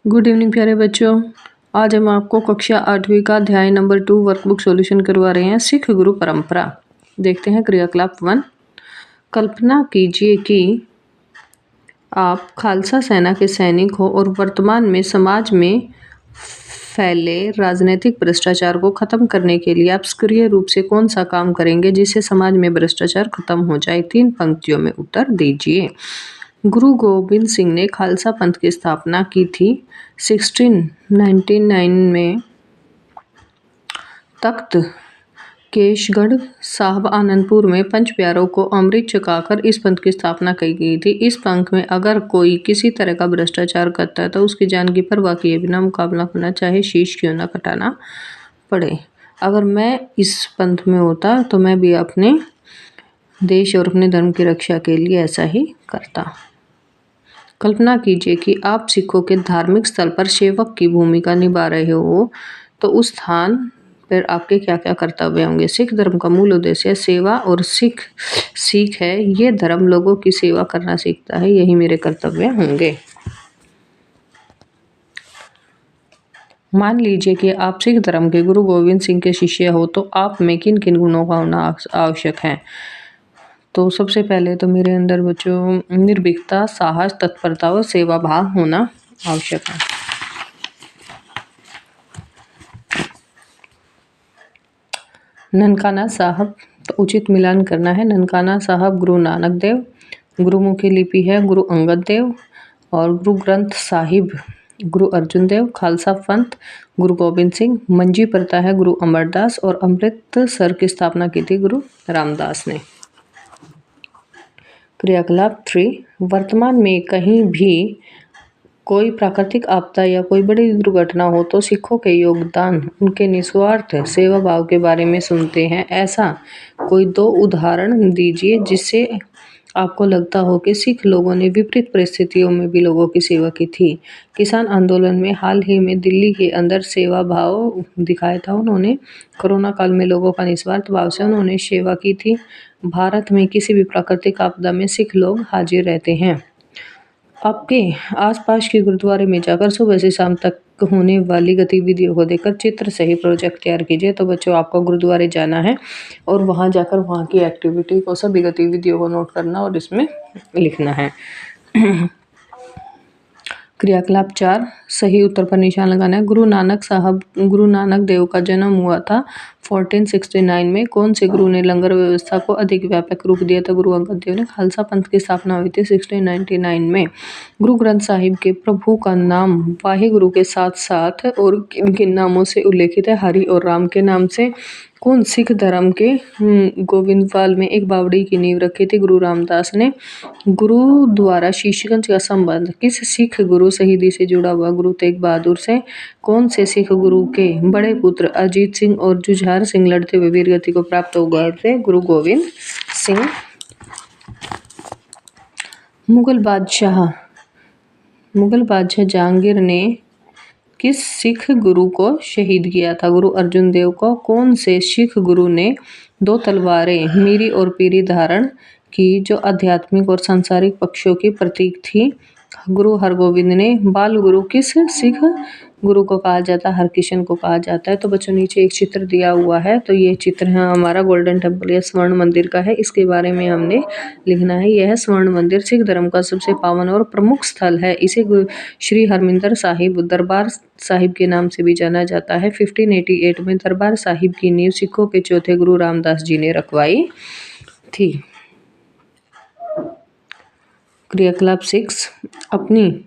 Good evening प्यारे बच्चों। आज हम आपको कक्षा 8वीं का अध्याय नंबर 2 वर्कबुक सॉल्यूशन करवा रहे हैं। सिख गुरु परंपरा। देखते हैं क्रियाकलाप 1। कल्पना कीजिए कि आप खालसा सेना के सैनिक हो और वर्तमान में समाज में फैले राजनीतिक भ्रष्टाचार को खत्म करने के लिए आप सक्रिय रूप से कौन सा काम करेंगे जिससे समाज में भ्रष्टाचार खत्म हो जाए। 3 पंक्तियों में उत्तर दीजिए। गुरु गोविंद सिंह ने खालसा पंथ की स्थापना की थी। 1699 में तख्त केशगढ़ साहब आनंदपुर में पंच प्यारों को अमृत चखाकर इस पंथ की स्थापना की गई थी। इस पंथ में अगर कोई किसी तरह का भ्रष्टाचार करता है तो उसकी जान की परवाह किए बिना मुकाबला करना, चाहे शीश क्यों न कटाना पड़े। अगर मैं इस पंथ में होता तो मैं भी अपने देश और अपने धर्म की रक्षा के लिए ऐसा ही करता। कल्पना कीजिए कि आप सिखों के धार्मिक स्थल पर सेवक की भूमिका निभा रहे हो, तो उस स्थान पर आपके क्या क्या कर्तव्य होंगे। सिख धर्म का मूल उद्देश्य सेवा और सीख है। ये धर्म लोगों की सेवा करना सीखता है। यही मेरे कर्तव्य होंगे। मान लीजिए कि आप सिख धर्म के गुरु गोविंद सिंह के शिष्य हो, तो आप में किन किन गुणों का होना आवश्यक है। तो सबसे पहले तो मेरे अंदर बच्चों निर्भीकता, साहस, तत्परता और सेवा भाव होना आवश्यक है। ननकाना साहब, तो उचित मिलान करना है। ननकाना साहब गुरु नानक देव, गुरुमुखी लिपि है गुरु अंगद देव, और गुरु ग्रंथ साहिब गुरु अर्जुन देव। खालसा पंथ गुरु गोविंद सिंह। मंजी प्रथा है गुरु अमरदास, और अमृतसर की स्थापना की थी गुरु रामदास ने। क्रियाकलाप 3। वर्तमान में कहीं भी कोई प्राकृतिक आपदा या कोई बड़ी दुर्घटना हो तो सिखों के योगदान, उनके निस्वार्थ सेवा भाव के बारे में सुनते हैं। ऐसा कोई 2 उदाहरण दीजिए जिससे आपको लगता हो कि सिख लोगों ने विपरीत परिस्थितियों में भी लोगों की सेवा की थी। किसान आंदोलन में हाल ही में दिल्ली के अंदर सेवा भाव दिखाया था उन्होंने। कोरोना काल में लोगों का निस्वार्थ भाव से उन्होंने सेवा की थी। भारत में किसी भी प्राकृतिक आपदा में सिख लोग हाजिर रहते हैं। आपके आसपास के गुरुद्वारे में जाकर सुबह से शाम तक होने वाली गतिविधियों को देखकर चित्र सही प्रोजेक्ट तैयार कीजिए। तो बच्चों, आपको गुरुद्वारे जाना है और वहां जाकर वहां की एक्टिविटी को, सभी गतिविधियों को नोट करना और इसमें लिखना है। क्रियाकलाप 4। सही उत्तर पर निशान लगाना है। गुरु नानक देव का जन्म हुआ था 1469 में। कौन से गुरु ने लंगर व्यवस्था को अधिक व्यापक रूप दिया था। गुरु अंगद देव ने। खालसा पंथ की स्थापना हुई थी 1699 में। गुरु ग्रंथ साहिब के प्रभु का नाम वाहे गुरु के साथ साथ और किन किन नामों से उल्लेखित है। हरि और राम के नाम से। कौन सिख धर्म के गोविंदवाल में एक बावड़ी की नींव रखी थी। गुरु रामदास ने। गुरु द्वारा शीशगंज का संबंध किस सिख गुरु शहीदी से जुड़ा हुआ। गुरु तेग बहादुर से। कौन से सिख गुरु के बड़े पुत्र अजीत सिंह और जुझार सिंह लड़ते हुए वीरगति को प्राप्त हो गए थे। गुरु गोविंद सिंह। मुगल बादशाह जहांगीर ने किस सिख गुरु को शहीद किया था। गुरु अर्जुन देव को। कौन से सिख गुरु ने 2 तलवारें मीरी और पीरी धारण की, जो आध्यात्मिक और सांसारिक पक्षों की प्रतीक थी। गुरु हरगोविंद ने। बाल गुरु किस सिख गुरु को कहा जाता है। हरकिशन को कहा जाता है। तो बच्चों, नीचे एक चित्र दिया हुआ है, तो ये चित्र है हमारा गोल्डन टेम्पल या स्वर्ण मंदिर का है। इसके बारे में हमने लिखना है। यह स्वर्ण मंदिर सिख धर्म का सबसे पावन और प्रमुख स्थल है। इसे श्री हरमिंदर साहिब दरबार साहिब के नाम से भी जाना जाता है। 1588 में दरबार साहिब की नींव सिखों के चौथे गुरु रामदास जी ने रखवाई थी। क्रियाकलाप 6। अपनी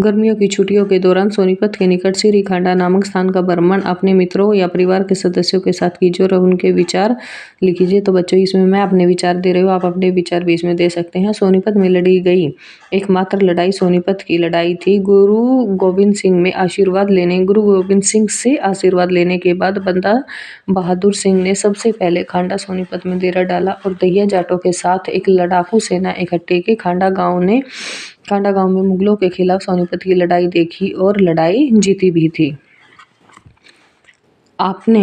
गर्मियों की छुट्टियों के दौरान सोनीपत के निकट श्री खांडा नामक स्थान का भ्रमण अपने मित्रों या परिवार के सदस्यों के साथ कीजिए और उनके विचार लिखिए। तो बच्चों, इसमें मैं अपने विचार दे रही हूँ, आप अपने विचार भी इसमें दे सकते हैं। सोनीपत में लड़ी गई एकमात्र लड़ाई सोनीपत की लड़ाई थी। गुरु गोविंद सिंह से आशीर्वाद लेने के बाद बंदा बहादुर सिंह ने सबसे पहले खांडा सोनीपत में डेरा डाला और दहिया जाटों के साथ एक लड़ाकू सेना इकट्ठी की। खांडा गांव में मुगलों के खिलाफ सोनीपत की लड़ाई देखी और लड़ाई जीती भी थी। आपने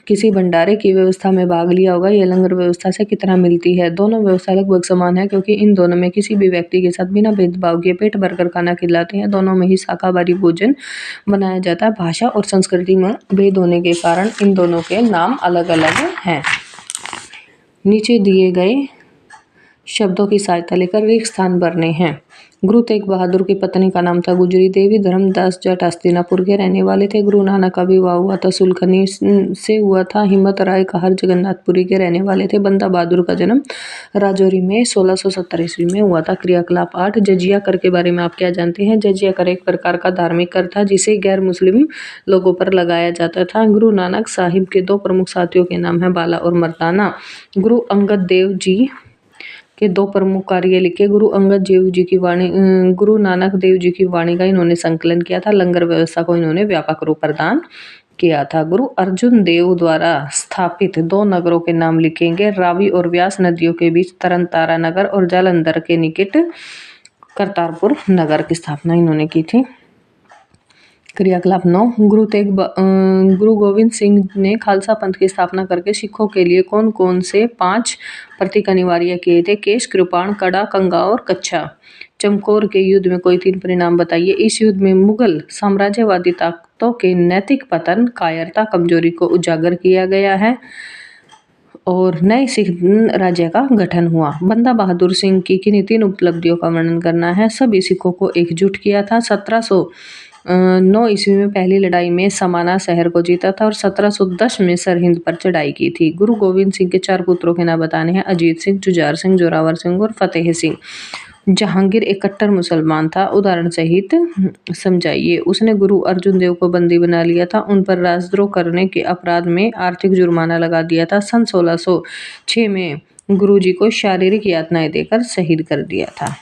किसी भंडारे की व्यवस्था में भाग लिया होगा, यह लंगर व्यवस्था से कितना मिलती है। दोनों व्यवस्था लगभग समान है क्योंकि इन दोनों में किसी भी व्यक्ति के साथ बिना भेदभाव के पेट भरकर खाना खिलाते हैं। दोनों में ही शाकाहारी भोजन बनाया जाता है। भाषा और संस्कृति में भेद होने के कारण इन दोनों के नाम अलग अलग हैं। नीचे दिए गए शब्दों की सहायता लेकर रिक्त स्थान भरने हैं। गुरु तेग बहादुर की पत्नी का नाम था गुजरी देवी। धर्मदास जट हस्तिनापुर के रहने वाले थे। गुरु नानक का विवाह हुआ था सुलखनी से हुआ था। हिम्मत राय कहर जगन्नाथपुरी के रहने वाले थे। बंदा बहादुर का जन्म राजौरी में 1670 ईस्वी में हुआ था। क्रियाकलाप 8। जजिया कर के बारे में आप क्या जानते हैं। जजिया कर एक प्रकार का धार्मिक कर था जिसे गैर मुस्लिम लोगों पर लगाया जाता था। गुरु नानक साहिब के 2 प्रमुख साथियों के नाम है बाला और मर्दाना। गुरु अंगद देव जी के 2 प्रमुख कार्य लिखे। गुरु नानक देव जी की वाणी का इन्होंने संकलन किया था। लंगर व्यवस्था को इन्होंने व्यापक रूप प्रदान किया था। गुरु अर्जुन देव द्वारा स्थापित 2 नगरों के नाम लिखेंगे। रावी और व्यास नदियों के बीच तरनतारा नगर और जालंधर के निकट करतारपुर नगर की स्थापना इन्होंने की थी। क्रियाकलाप 9। गुरु गोविंद सिंह ने खालसा पंथ की स्थापना करके सिखों के लिए कौन कौन से 5 प्रतीक अनिवार्य किए थे। केश, कृपाण, कड़ा, कंगा और कच्छा। चमकौर के युद्ध में कोई 3 परिणाम बताइए। इस युद्ध में मुगल साम्राज्यवादी ताकतों के नैतिक पतन, कायरता, कमजोरी को उजागर किया गया है और नए सिख राज्य का गठन हुआ। बंदा बहादुर सिंह की किन्हीं 3 उपलब्धियों का वर्णन करना है। सभी सिखों को एकजुट किया था। 1709 ईस्वी में पहली लड़ाई में समाना शहर को जीता था और 1710 में सरहिंद पर चढ़ाई की थी। गुरु गोविंद सिंह के 4 पुत्रों के नाम बताने हैं। अजीत सिंह, जुझार सिंह, जोरावर सिंह और फतेह सिंह। जहांगीर एक कट्टर मुसलमान था। उदाहरण सहित समझाइए। उसने गुरु अर्जुन देव को बंदी बना लिया था। उन पर राजद्रोह करने के अपराध में आर्थिक जुर्माना लगा दिया था। सन 1606 में गुरुजी को शारीरिक यातनाएं देकर शहीद कर दिया था।